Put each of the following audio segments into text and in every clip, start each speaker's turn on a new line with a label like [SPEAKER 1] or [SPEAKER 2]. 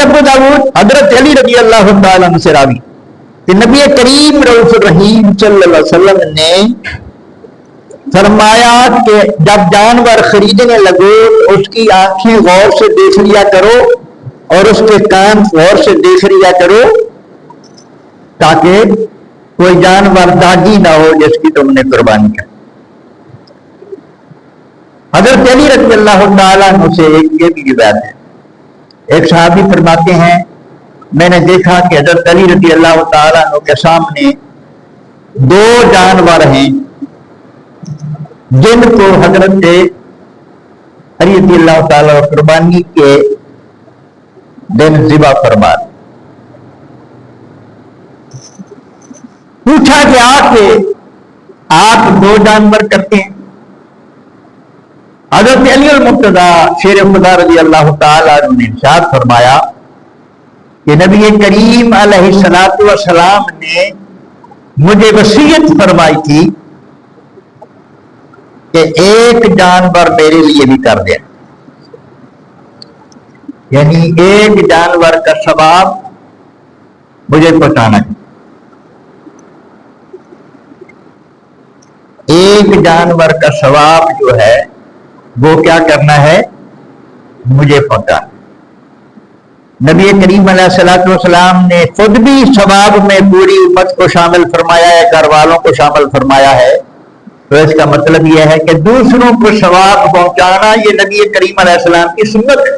[SPEAKER 1] ابو داؤد حضرت علی رضی اللہ تعالیٰ عنہ سے راوی کہ نبی کریم رؤوف الرحیم صلی اللہ علیہ وسلم نے فرمایا کہ جب جانور خریدنے لگو اس کی آنکھیں غور سے دیکھ لیا کرو اور اس کے کان غور سے دیکھ لیا کرو تاکہ کوئی جانور داغی نہ ہو جس کی تم نے قربانی کی۔ حضرت علی رضی اللہ تعالیٰ عنہ سے یہ بھی روایت ہے، ایک صحابی فرماتے ہیں میں نے دیکھا کہ حضرت علی رضی اللہ تعالیٰ عنہ کے سامنے دو جانور ہیں جن کو حضرت علی رضی اللہ تعالیٰ قربانی کے دن ذبح فرما۔ پوچھا کہ آپ دو جانور کرتے ہیں؟ حضرت علی المرتضیٰ شیر خدا رضی اللہ تعالیٰ عنہ نے ارشاد فرمایا کہ نبی کریم علیہ الصلوۃ والسلام نے مجھے وصیت فرمائی تھی کہ ایک جانور میرے لیے بھی کر دیا، یعنی ایک جانور کا ثواب مجھے پہنچانا ہے، ایک جانور کا ثواب جو ہے وہ کیا کرنا ہے، مجھے پہنچانا۔ نبی کریم علیہ الصلوۃ والسلام نے خود بھی ثواب میں پوری امت کو شامل فرمایا ہے، گھر والوں کو شامل فرمایا ہے، تو اس کا مطلب یہ ہے کہ دوسروں کو ثواب پہنچانا یہ نبی کریم علیہ السلام کی سنت ہے۔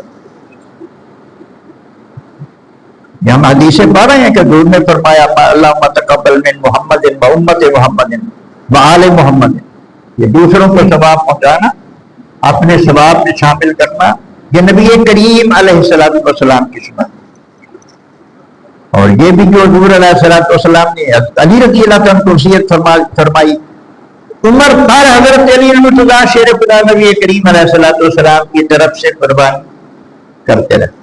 [SPEAKER 1] یہ ہم حدیثیں پڑھ رہے ہیں کہ حضور نے فرمایا اللہم تقبل من محمد و امت محمد و آل محمد، یہ دوسروں کو ثواب پہنچانا، اپنے ثواب میں شامل کرنا، یہ نبی کریم علیہ الصلوۃ والسلام کی سنت۔ اور یہ بھی جو حضور علیہ الصلوۃ والسلام نے علی رضی اللہ عنہ کو وصیت فرمائی، عمر پر حضرت علی المرتضیٰ شیر خدا نبی کریم علیہ الصلوۃ والسلام کی طرف سے قربان کرتے رہے۔